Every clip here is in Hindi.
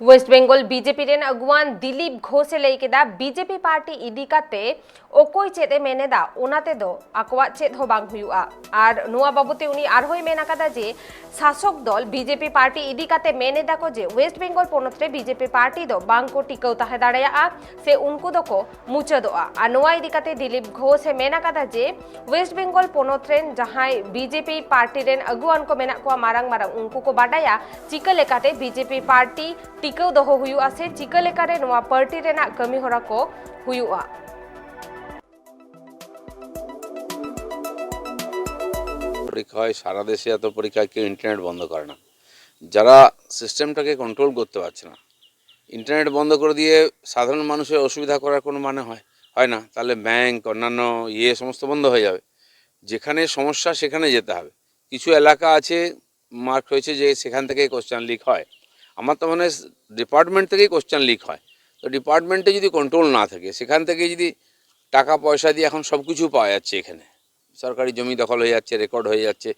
वेस्ट बेंगल बीजेपी रेन अगुवान दिलीप घोष लई केदा बीजेपी पार्टी इदी काते ओकोय चेदे मेनेदा ओनाते दो आकवा चेद हो बांग हुयुआ आर नुआ बाबूते उनी आरहोय मेना कादा जे शासक दल बीजेपी पार्टी इदी काते मेनेदा को जे वेस्ट बेंगल पोनोत रे बीजेपी पार्टी दो बांग को टिकाउ ताहे दाड़ेया से उनको दो को मुचदोआ आ नुआ इदी काते दिलीप घोष मेना कादा जे वेस्ट बेंगल पोनोत रेन जहाय बीजेपी पार्टी रेन अगुवान को मेना को मारंग मारंग उनको को बाडाया चिका लेकाते बीजेपी पार्टी टिकाउ दोहो हुयुआ से चिका लेकारे नुआ पार्टी रेना कमी होरा को हुयुआ। পরীক্ষা হয় সারা দেশে এত পরীক্ষা কেউ ইন্টারনেট বন্ধ করে না যারা সিস্টেমটাকে কন্ট্রোল করতে পারছে না ইন্টারনেট বন্ধ করে দিয়ে সাধারণ মানুষের অসুবিধা করার কোনো মানে হয় না তাহলে ব্যাংক অন্যান্য সমস্ত বন্ধ হয়ে যাবে যেখানে সমস্যা সেখানে যেতে হবে কিছু এলাকা আছে মার্ক হয়েছে যে সেখান থেকে কোশ্চেন লিক হয় আমার তো মনে হয় ডিপার্টমেন্ট থেকেই কোশ্চেন লিক হয় তো ডিপার্টমেন্টে যদি কন্ট্রোল না থাকে সেখান থেকে যদি টাকা পয়সা দিয়ে এখন সব কিছু পাওয়া যাচ্ছে এখানে সরকারি জমি দখল হয়ে যাচ্ছে রেকর্ড হয়ে যাচ্ছে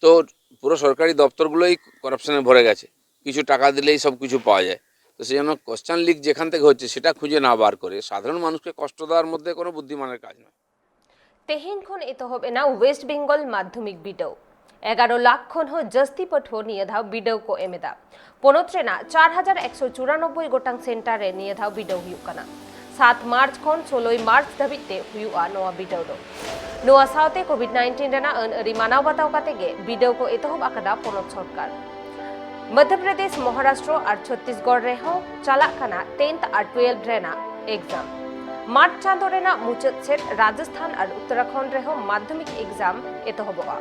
তো পুরো সরকারি দপ্তরগুলোই করাপশনে ভরে গেছে কিছু টাকা দিলেই সব কিছু পাওয়া যায় তো সেই জন্য কোশ্চেন লিক যেখান থেকে হচ্ছে সেটা খুঁজে না বার করে সাধারণ মানুষকে কষ্ট দেওয়ার মধ্যে কোনো বুদ্ধিমানের কাজ নয়। तेहेन खन एतहब एना वेस्ट बेंगल माध्यमिक बिडौ 11 लाख खन हो जस्ती पठो नियधाव बिडौ को एमेदा पोनोत्रेना 4194 गोटांग सेंटर रे नियधाव बिडौ हुयुकना 7 मार्च खन 16 मार्च धबिते हुयुआ नोआ बिडौ दो नोआ साउते कोविड-19 रेना अन अरि मानव बताव कातेगे बिडौ को एतहब आकदा पोनोत सरकार मध्य प्रदेश महाराष्ट्र और छत्तीसगढ़ रे हो चालाक कना 10th और 12th रेना एग्जाम मार्च चांदो रेना मुचाद सेट राजस्थान और उत्तराखंड रे हो माध्यमिक एग्जाम एतहबआ।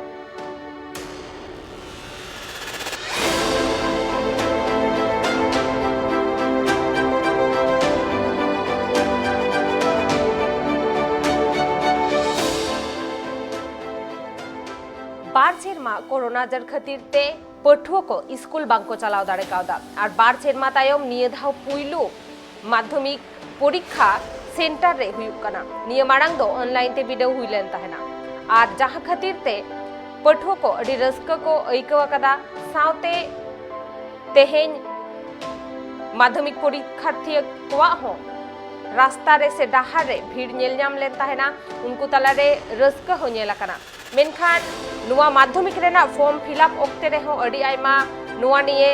बार सेरमा कोरोना जर खातिर ते पठुआ को स्कूल बांको चलाव दाड़े कावदा और बार सेरमा तायम निये धाव पुइलु माध्यमिक परीक्षा सेंटर रे हुयुक कना निये माड़ांग दो ऑनलाइन ते बिडौ हुइलेन ताहेना और जहां खातिर ते पठुआ को अडी रस्का को अइकवा कदा सावते तेहेन माध्यमिक परीक्षार्थी कोवा हो रास्ता रे से डाहार रे भीड़ नेल नाम लेन ताहेना उनको तला रे रस्का हो नेला कना मेनखान नुआ माध्यमिक रेना फॉर्म फिलअप ओक्ते रे हो अडी आयमा नुआ निये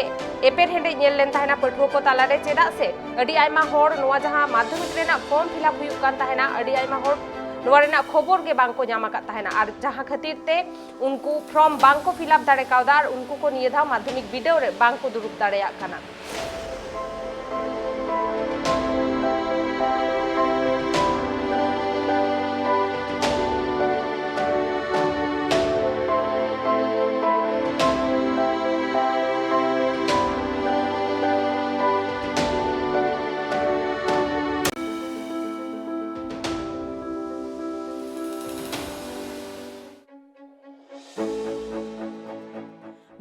एपेर हेंडे नेल लेन ताहेना पठुआ को तला रे चेदा से अडी आयमा होड़ नुआ जहां माध्यमिक रेना फॉर्म फिलअप हुयुक कान ताहेना अडी आयमा होड़ नुआ रेना खबर गे बांको जामा का ताहेना और जहां खातिर ते उनको फॉर्म बांको फिलअप दाड़े कावदा और उनको को निये धा माध्यमिक बिडौ रे बांको दुरुप दाड़ेया काना।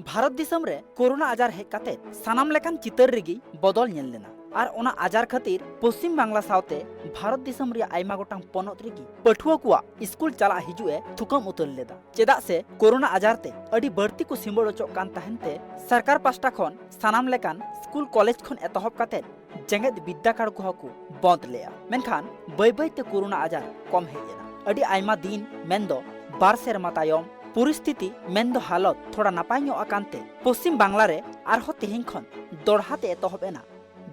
भारत दिसम रे कोरोना आजार हेज काते सानाम लेकान चितर रेगी बदल नेल लेना और ओना आजार खातिर पश्चिम बांग्ला सावते भारत दिसम रे आयमा गोटांग पनोत रेगी पठुआ कुआ स्कूल चला हिजुए थुकम उतर लेदा चेदा से कोरोना आजार ते अडी बढ़ती को सिंबड़ ओचो कान ताहेनते सरकार पास्टा खन सानाम लेकान स्कूल कॉलेज खन एतहब काते जेंगेद विद्याकार को हकु बंद लेया मेनखान बै बै ते कोरोना आजार कम हेजेना अडी आयमा दिन मेंदो बार सेरमा तायम परिस्थिति मेंदो हालत थोड़ा नापाय ᱧᱚᱜ आकांते पश्चिम बांग्ला रे आरहो तेहेन खन दोड़हाते एतहबेना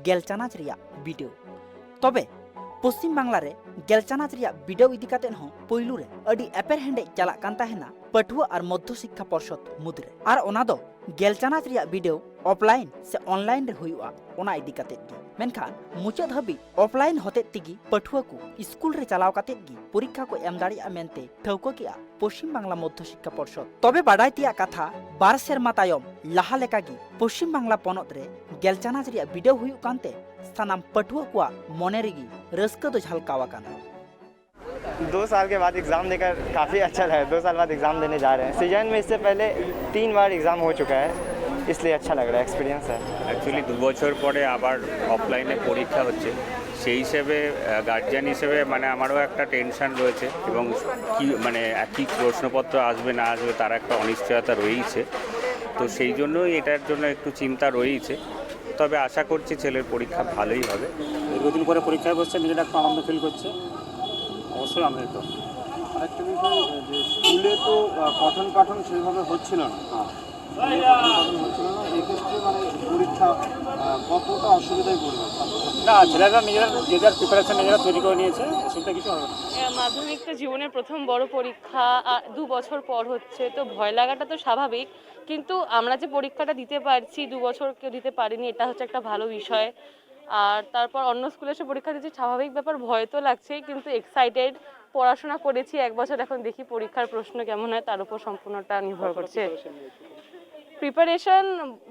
गेलचानाच रिया वीडियो तबे पश्चिम बांग्ला रे गेलचानाच रिया वीडियो इदी कातेन हो पयलू रे अडी एपेर हेंडे चला कान ताहेना पठुआ और मध्य शिक्षा परिषद मुद्रे और ओना दो गेलचानाच रिया वीडियो ऑफलाइन से ऑनलाइन रे हुयुआ ओना इदी काते गी मेनखान मुचाद हबी ऑफलाइन होते तिगी पठुआ को स्कूल रे चलाव काते गी परीक्षा को एम दाड़िया मेनते ठौको किया पश्चिम बांग्ला मध्य शिक्षा परिषद तबे बाडाय तिया कथा बार सेरमा तायम लाहा लेकागी पश्चिम बांग्ला पनोत रे गेलचानाच रिया वीडियो हुयुक कानते सानाम पठुआ को मने रेगी रस्का दो झलकावा काना। 2 साल के बाद एग्ज़ाम देकर काफ़ी अच्छा लगा। 2 साल बाद एग्ज़ाम देने जा रहे हैं। सीजन में इससे पहले 3 बार एग्ज़ाम हो चुका है इसलिए अच्छा लग रहा है एक्सपीरियंस है। एक्चुअली 2 বছর পরে আবার অফলাইনে পরীক্ষা হচ্ছে সেই হিসেবে গার্জিয়ান হিসেবে মানে আমারও একটা টেনশন রয়েছে এবং কি মানে একই প্রশ্নপত্র আসবে না আসবে তার একটা অনিশ্চয়তা রয়েছে তো সেই জন্যই এটার জন্য একটু চিন্তা রয়েছে তবে আশা করছি ছেলের পরীক্ষা ভালোই হবে। দীর্ঘদিন পরে পরীক্ষায় বসছে, নিজেটা একটু আনন্দ ফিল করছে, অবশ্যই আনন্দিত। আরেকটা বিষয় যে স্কুলে তো পঠন পাঠন সেইভাবে হচ্ছিল না, হচ্ছিল না, এক্ষেত্রে মানে পরীক্ষা কতটা অসুবিধায় পড়বে? না, ছেলেরা নিজেরা যে যার প্রিপারেশন নিজেরা তৈরি করে নিয়েছে, অসুবিধা কিছু হবে না। মাধ্যমিক তো জীবনের প্রথম বড় পরীক্ষা, 2 বছর পর হচ্ছে, তো ভয় লাগাটা তো স্বাভাবিক, কিন্তু আমরা যে পরীক্ষাটা দিতে পারছি, 2 বছর কেউ দিতে পারেনি, এটা হচ্ছে একটা ভালো বিষয়। আর তারপর অন্য স্কুলে এসে পরীক্ষা দিচ্ছি, স্বাভাবিক ব্যাপার, ভয় তো লাগছেই, কিন্তু এক্সাইটেড। পড়াশোনা করেছি 1 বছর, এখন দেখি পরীক্ষার প্রশ্ন কেমন হয়, তার উপর সম্পূর্ণটা নির্ভর করছে। প্রিপারেশন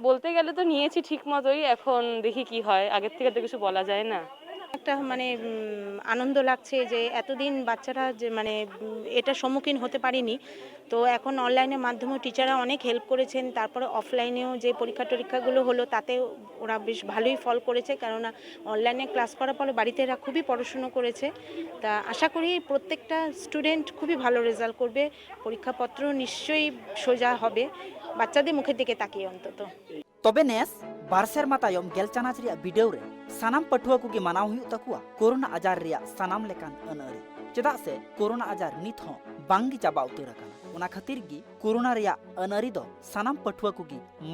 বলতে গেলে তো নিয়েছি ঠিক মতোই, এখন দেখি কি হয়, আগের থেকে তো কিছু বলা যায় না। একটা মানে আনন্দ লাগছে যে এতদিন বাচ্চারা যে মানে এটার সম্মুখীন হতে পারেনি, তো এখন অনলাইনের মাধ্যমে টিচাররা অনেক হেল্প করেছেন। তারপরে অফলাইনেও যে পরীক্ষাগুলো হলো তাতে ওরা বেশ ভালোই ফল করেছে, কেননা অনলাইনে ক্লাস করার ফলে বাড়িতে এরা খুবই পড়াশুনো করেছে। তা আশা করি প্রত্যেকটা স্টুডেন্ট খুবই ভালো রেজাল্ট করবে, পরীক্ষাপত্র নিশ্চয়ই সোজা হবে, বাচ্চাদের মুখের দিকে তাকিয়ে অন্তত। তবে নেস বারসেরমা তায়ম गेलचानाच रिया वीडियो रे सानाम पठुआ को मानाव हुई तकुआ कोरोना आजार रिया सानाम लेकान अनअरी चेदा से कोरोना आजार नित हो बांगी चाबा उतर काना ओना खातिर गी कोरोना रिया अनअरी दो सानाम पठुआ को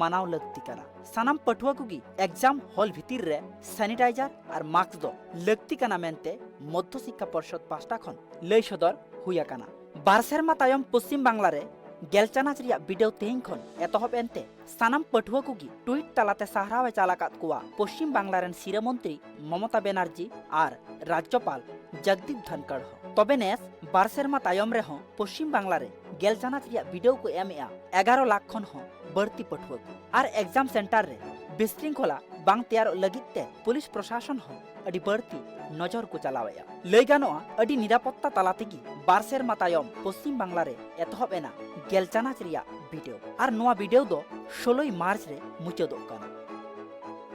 मानाव लगती काना। सानाम पठुआ को एग्जाम हॉल भितिर रे सैनिटाइजर और मास्क दो लगती काना मेनते मध्य शिक्षा परिषद पास्टा खन लय सदर हुया काना। बारसेरमा तायम पश्चिम बांग्ला रे गेलचानाच रिया वीडियो तेहिं खन एतहब एनते सानाम पठुआ को ट्वीट तालाते साहरावे चालाकात कुआ पश्चिम बांग्ला रेन सिरा मंत्री ममता बेनार्जी और राज्यपाल जगदीप धनखड़ हो। तबे नेस बारसेरमा तायम रे हो पश्चिम बांग्ला रे गेलचानाच रिया वीडियो को एमएआ 11 लाख खन हो बढ़ती पठुआ को और एग्जाम सेंटर रे विशृंखला बांग तैयार लगिते पुलिस प्रशासन हो अडी बढ़ती नजर को चलावेया लय गानोआ अडी निरापत्ता तालातेगी बारसेरमा तायम पश्चिम बांग्ला रे एतहब एना गेलचानाच रिया वीडियो और नोआ वीडियो दो 16 मार्च रे मुचादोग काना।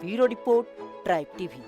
Bureau report tribe TV.